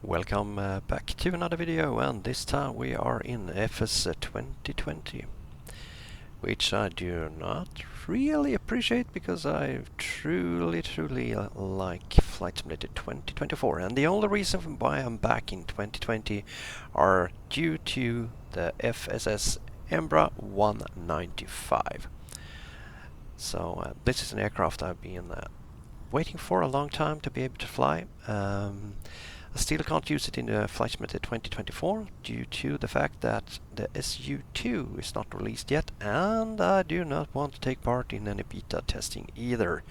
Welcome back to another video, and this time we are in FS2020, which I do not really appreciate because I truly like Flight Simulator 2024, and the only reason why I'm back in 2020 are due to the FSS Embraer 195. So this is an aircraft I've been waiting for a long time to be able to fly. I still can't use it in the Flight Simulator 2024 due to the fact that the SU2 is not released yet, and I do not want to take part in any beta testing either.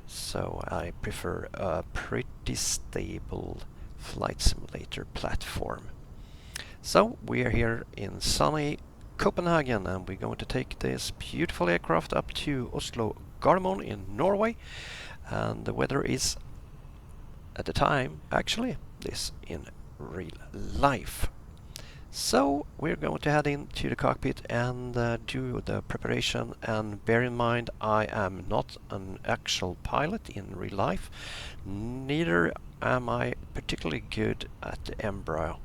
So I prefer a pretty stable flight simulator platform. So we are here in sunny Copenhagen, and we're going to take this beautiful aircraft up to Oslo Gardermoen in Norway, and the weather is at the time actually this in real life. So we're going to head into the cockpit and do the preparation, and bear in mind I am not an actual pilot in real life, neither am I particularly good at the Embraer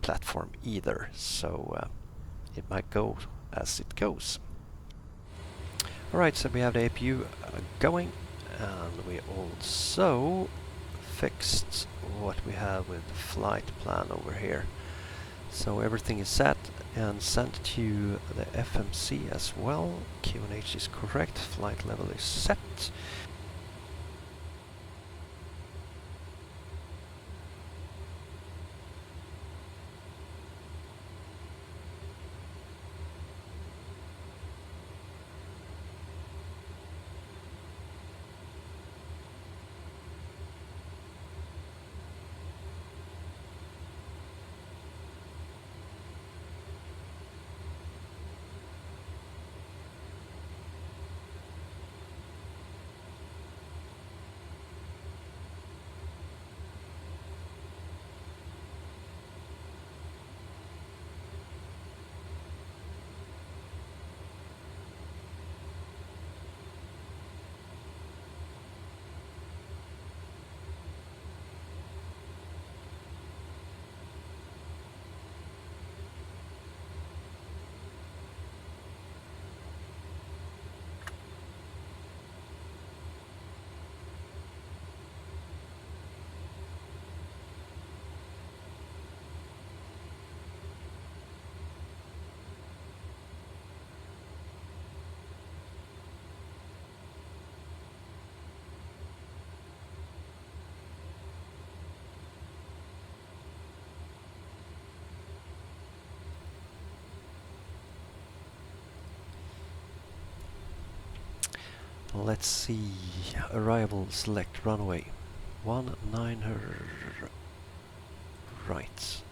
platform either, so it might go as it goes. Alright, so we have the APU going, and we also fixed what we have with the flight plan over here. So everything is set and sent to the FMC as well. QNH is correct, flight level is set. Let's see, arrival, select runway 19 right,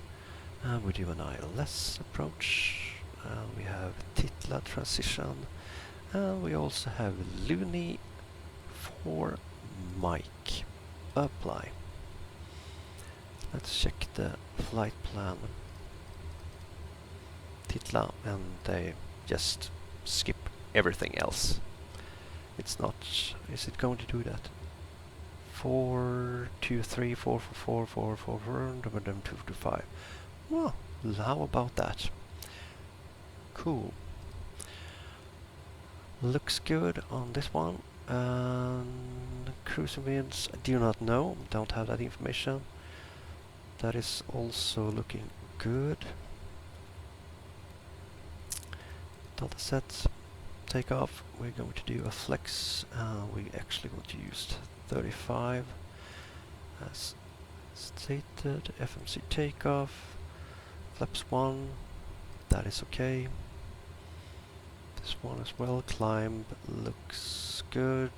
and we do an ILS approach, and we have Titla transition, and we also have Looney for mic. Apply. Let's check the flight plan. Titla, and they just skip everything else. It's not. Is it going to do that? 423 444 444 225. Well, how about that? Cool. Looks good on this one. And cruising winds, I do not know. Don't have that information. That is also looking good. Data set. Take off, we're going to do a flex, we're actually going to use 35 as stated. FMC takeoff, flaps 1, that is okay. This one as well, climb looks good.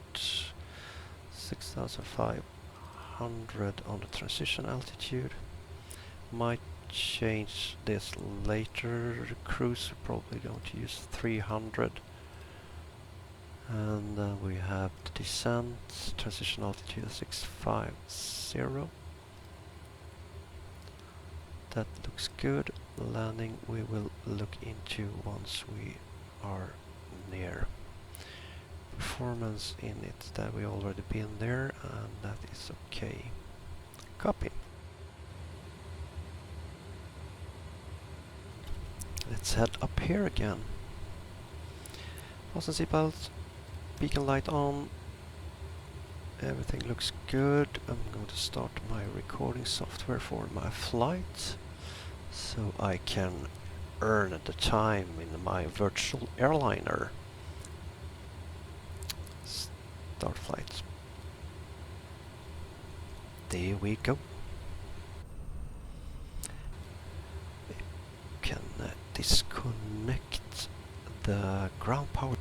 6,500 on the transition altitude. Might change this later. Cruise, we're probably going to use 300. And we have the descent, transition altitude 650. That looks good. Landing we will look into once we are near. Performance in it, that we already been there, and that is okay. Copy. let's head up here again. Fasten seatbelt, beacon light on. Everything looks good. I'm going to start my recording software for my flight so I can earn the time in my virtual airliner. Start flight. There we go. We can disconnect the ground power.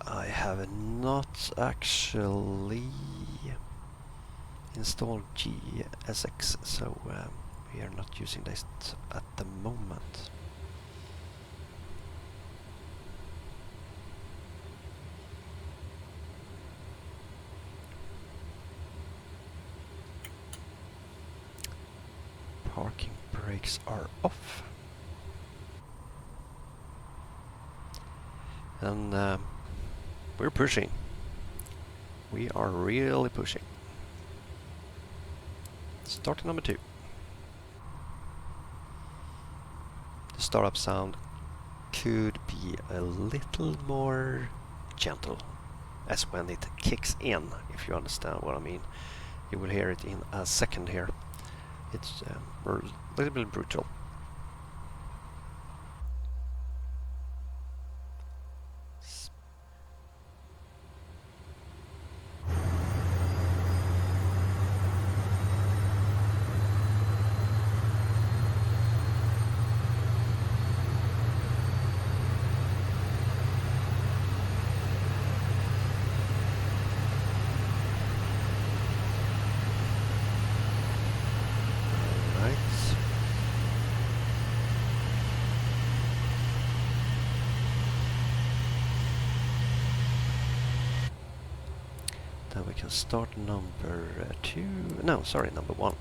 I have not actually installed GSX, so we are not using this at the moment. Parking brakes are off. And we're pushing. We are really pushing. Starting number 2. The startup sound could be a little more gentle as when it kicks in, if you understand what I mean. You will hear it in a second here. It's a little bit brutal. Then we can start number 2. No, sorry, number 1.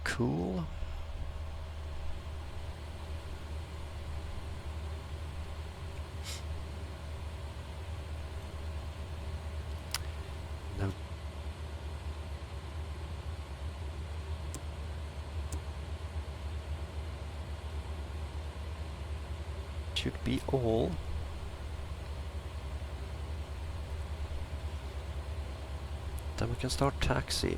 Cool. No. Should be all. Then we can start taxi.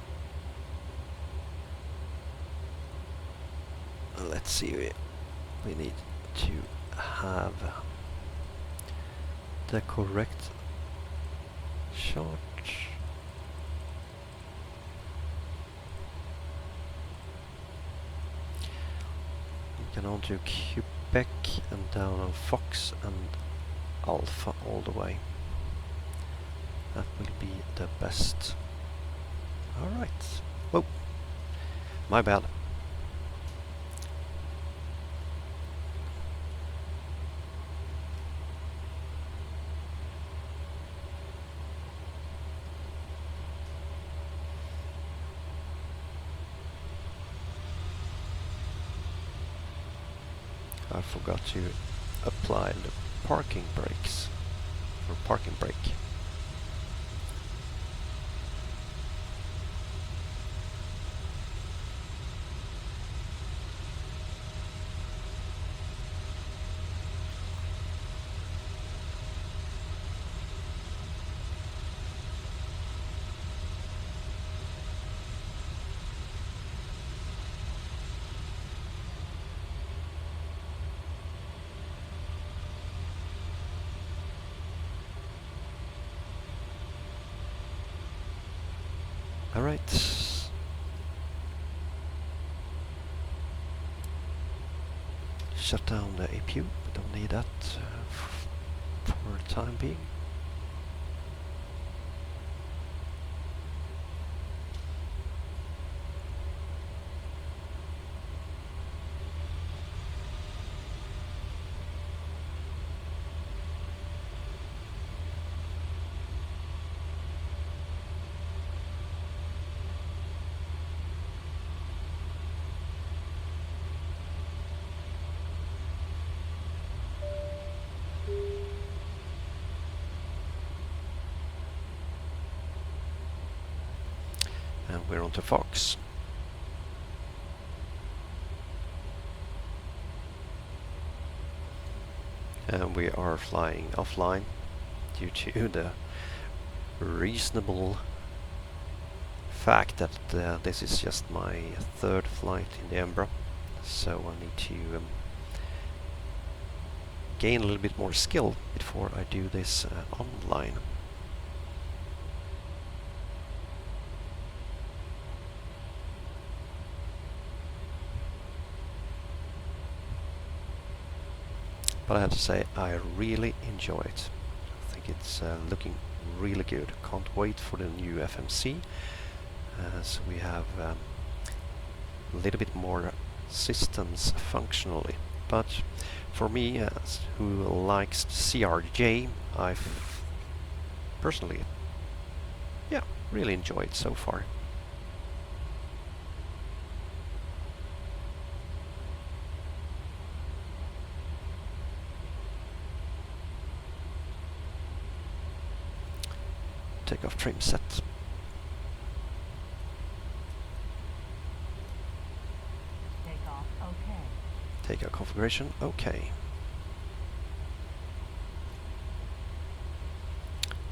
Let's see, we need to have the correct charge. We can on to Quebec and down on Fox and Alpha all the way. That will be the best. Alright. Whoa. My bad. I forgot to apply the parking brakes, or parking brake. Alright. Shut down the APU, we don't need that for the time being. And we're on to Fox. And we are flying offline due to the reasonable fact that this is just my third flight in the Embraer, so I need to gain a little bit more skill before I do this online. But I have to say, I really enjoy it. I think it's looking really good. Can't wait for the new FMC. So we have a little bit more systems functionally. But for me, who likes CRJ, I've personally, yeah, really enjoyed so far. Takeoff trim set. Takeoff okay. Takeoff configuration okay.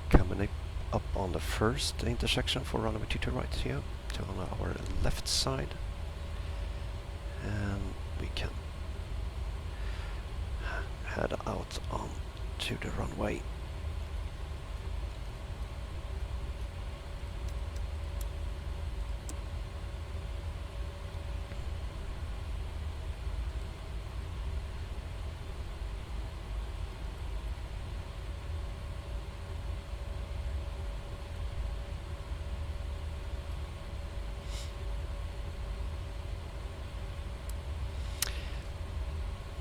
Coming up on the first intersection for runway 22 right here, to on our left side, and we can head out on to the runway.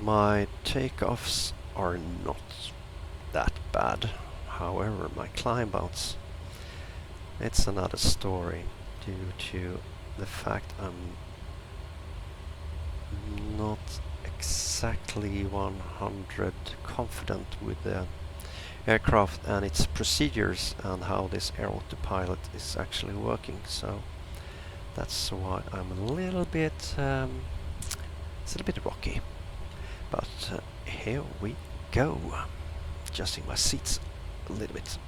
My takeoffs are not that bad. However, my climb outs, it's another story due to the fact I'm not exactly 100% confident with the aircraft and its procedures and how this air autopilot is actually working. So that's why I'm a little bit, it's a little bit rocky. But here we go. Adjusting my seats a little bit.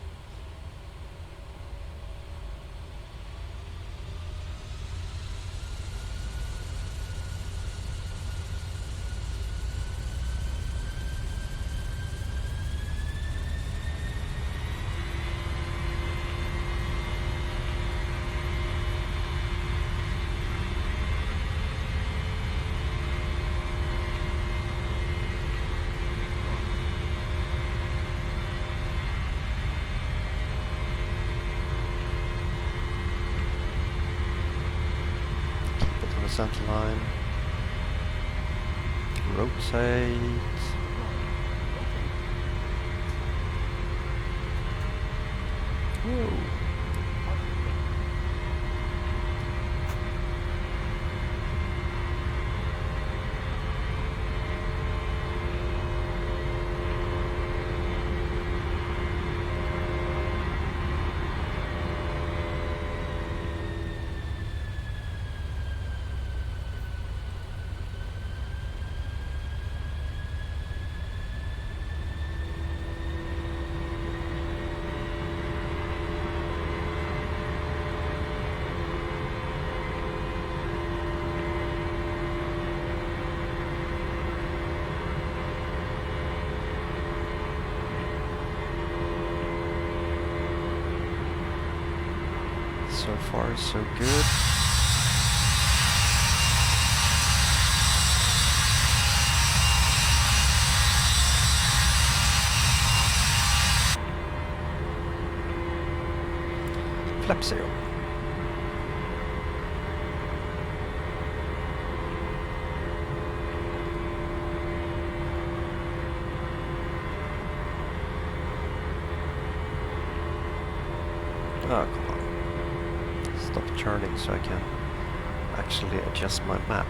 Center line, rotate, whoa. far so good. Flap 0. Oh, come on. Stop turning so I can actually adjust my map.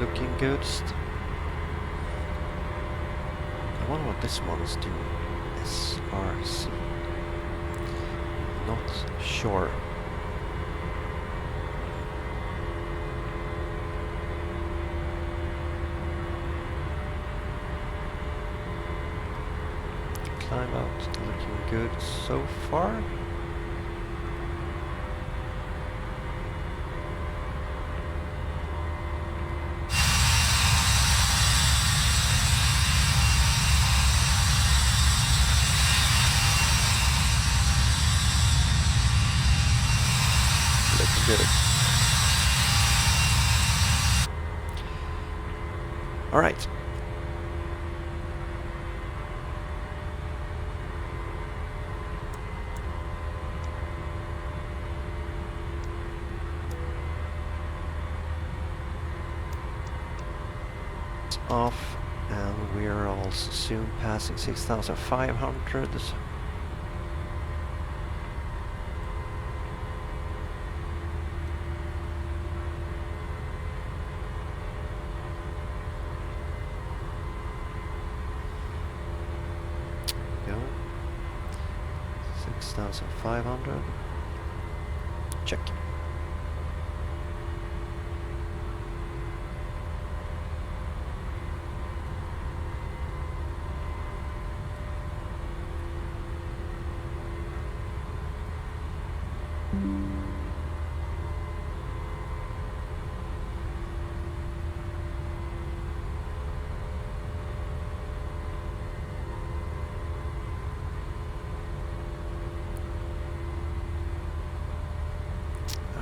Looking good. I wonder what this one is doing. SRC. Not sure. Climb out, looking good so far. Looking good. All right. Off, and we're also soon passing 6,500. Go. 6,500. Check.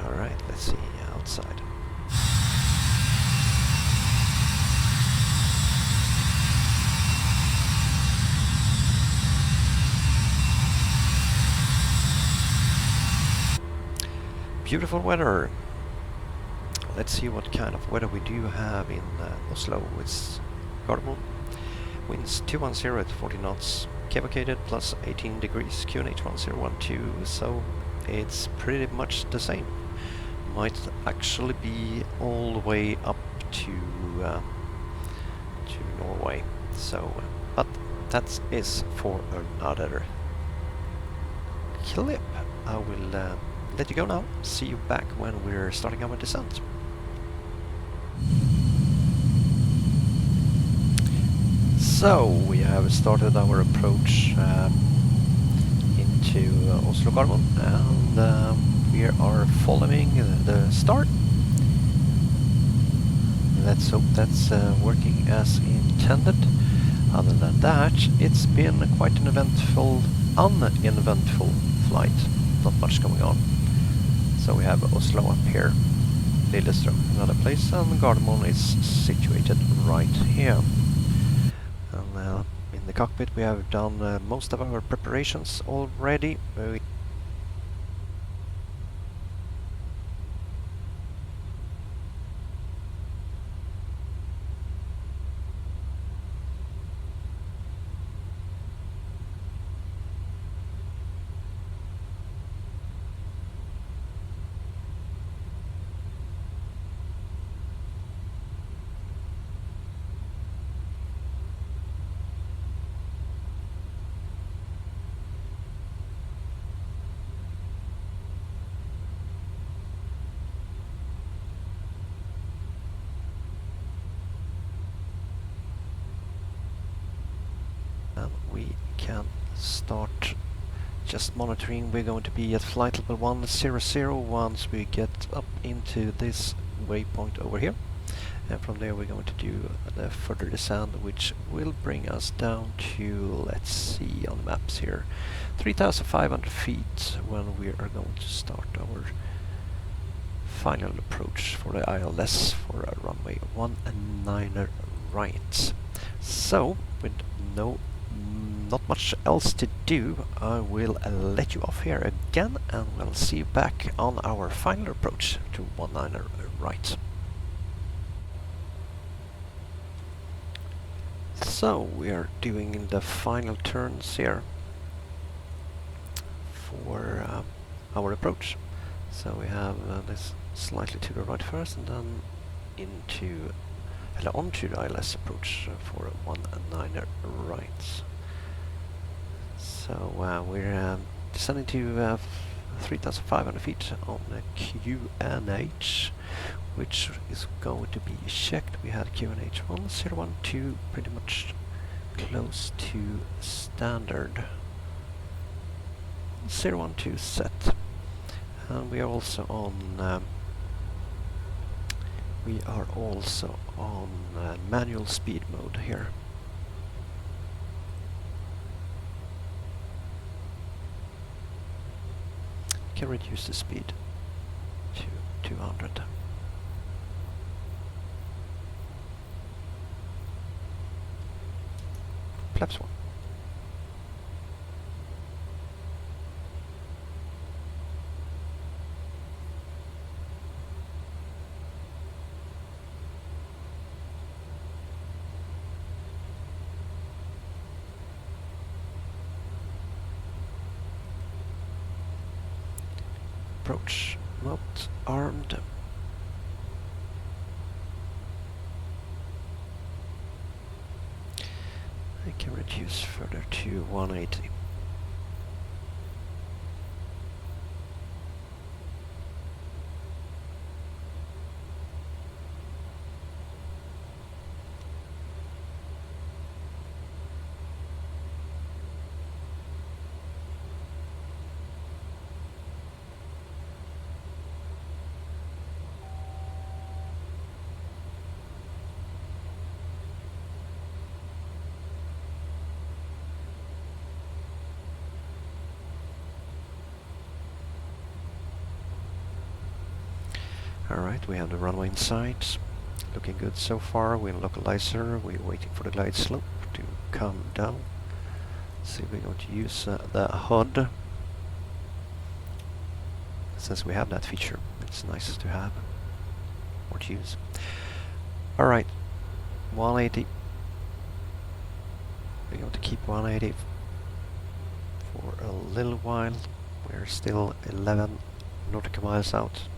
Alright, let's see outside. Beautiful weather. Let's see what kind of weather we do have in Oslo with Gardermoen. Winds 210 at 40 knots, cavalcaded plus 18 degrees, QNH 1012, so it's pretty much the same. Might actually be all the way up to Norway. So, but that is for another clip. I will let you go now. See you back when we're starting our descent. So we have started our approach into Oslo Gardermoen, and we are following the star. Let's hope that's working as intended. Other than that, it's been quite an uneventful flight. Not much going on. So we have Oslo up here, Lillestrøm another place, and Gardermoen is situated right here. And in the cockpit we have done most of our preparations already. We can start just monitoring. We're going to be at flight level 100 once we get up into this waypoint over here, And from there we're going to do the further descent, which will bring us down to, let's see on the maps here, 3,500 feet when we are going to start our final approach for the ILS for a runway 19 right. So, with not much else to do, I will let you off here again, and we'll see you back on our final approach to 19 right. So we are doing the final turns here for our approach. So we have this slightly to the right first, and then onto the ILS approach for 19 right. So we're descending to 3,500 feet on QNH, which is going to be checked. We had QNH 1012 pretty much close to standard. 012 set. And we are also on manual speed mode here. Can reduce the speed to 200. Flaps 1. Approach not armed. I can reduce further to 180. Alright, we have the runway in sight. Looking good so far. We're in localizer. We're waiting for the glide slope to come down. See, we're going to use the HUD. Since we have that feature, it's nice to have or to use. Alright, 180. We're going to keep 180 for a little while. We're still 11 nautical miles out.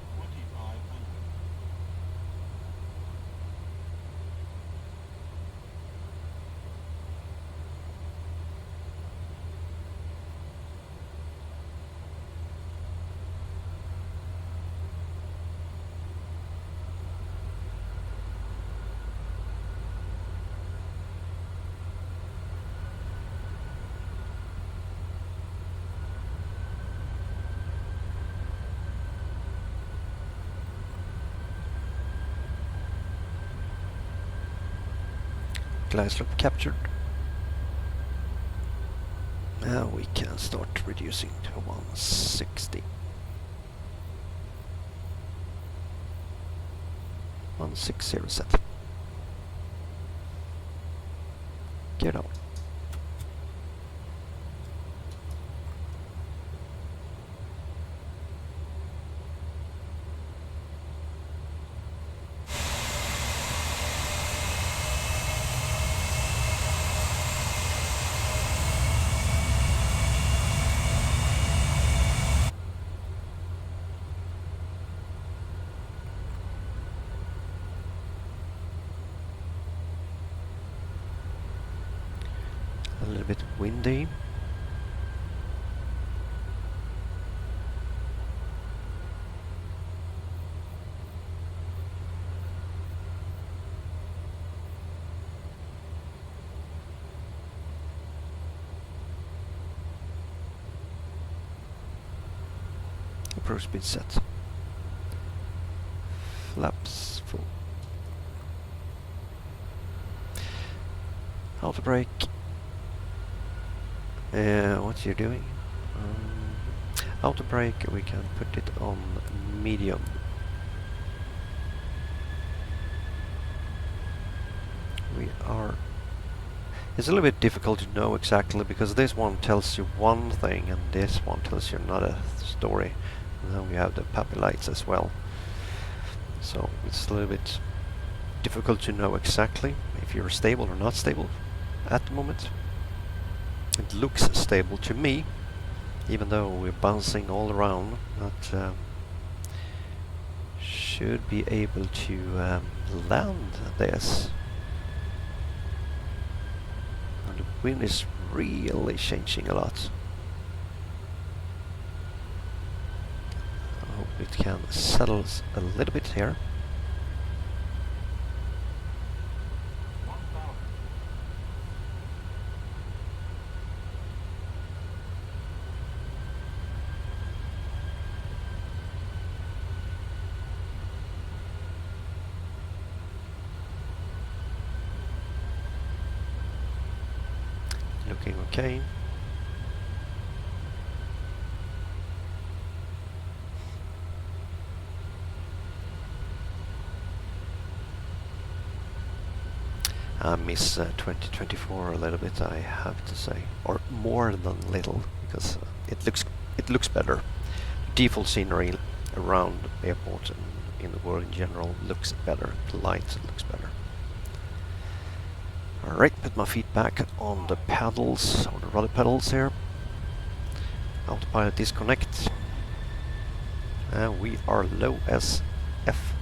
Glide slope captured. Now we can start reducing to 160. 160 set. Get on. A little bit windy. Approach speed set. Flaps full. Auto brake. What you're doing? Auto brake, we can put it on medium. It's a little bit difficult to know exactly because this one tells you one thing and this one tells you another story. And then we have the puppy lights as well. So it's a little bit difficult to know exactly if you're stable or not stable at the moment. It looks stable to me, even though we're bouncing all around, but should be able to land this. And the wind is really changing a lot. I hope it can settle a little bit here. Looking okay. I miss 2024 a little bit, I have to say, or more than little, because it looks better. Default scenery around the airport and in the world in general looks better. The light looks better. Alright, put my feet back on the pedals, or the rudder pedals here. Autopilot disconnect. And we are low as F.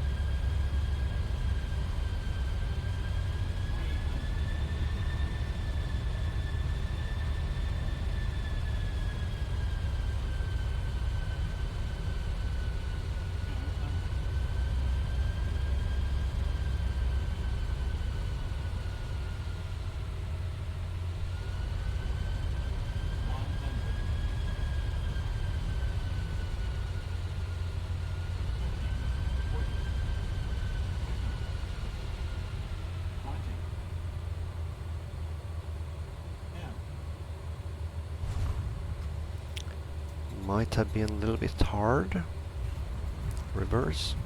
Might have been a little bit hard. Reverse.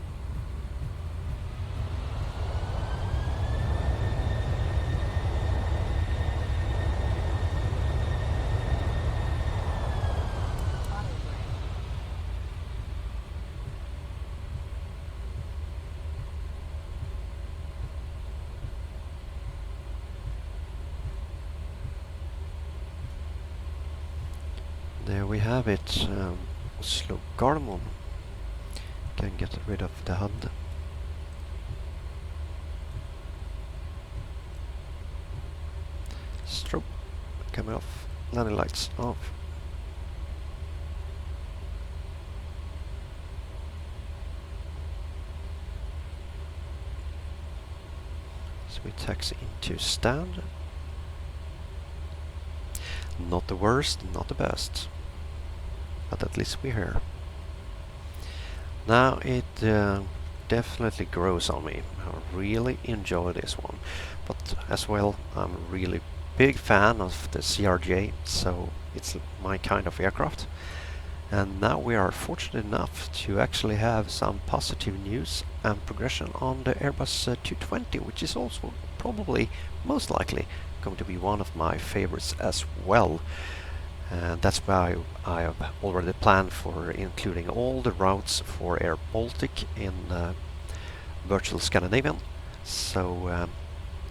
There we have it, Oslo Gardermoen. Can get rid of the HUD. Strobe coming off, landing lights off. So we taxi into stand. Not the worst, not the best, but at least we're here. Now it definitely grows on me. I really enjoy this one, but as well I'm a really big fan of the CRJ, so it's my kind of aircraft. And now we are fortunate enough to actually have some positive news and progression on the Airbus 220, which is also probably most likely going to be one of my favorites as well. And that's why I have already planned for including all the routes for Air Baltic in virtual Scandinavian. So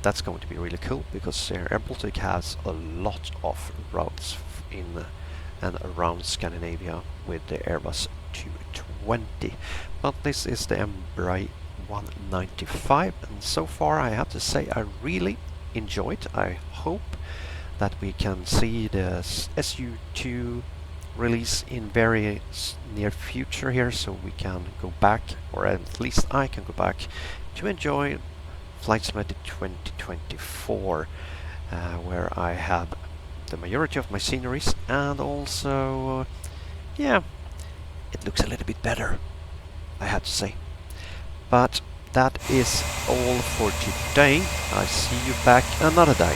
that's going to be really cool, because Air Baltic has a lot of routes in and around Scandinavia with the Airbus 220. But this is the Embraer 195, and so far I have to say I really enjoy it. I hope that we can see the SU2 release in very near future here, so we can go back, or at least I can go back to enjoy Flight Simulator 2024, where I have the majority of my sceneries, and also yeah, it looks a little bit better, I have to say. But that is all for today. I see you back another day.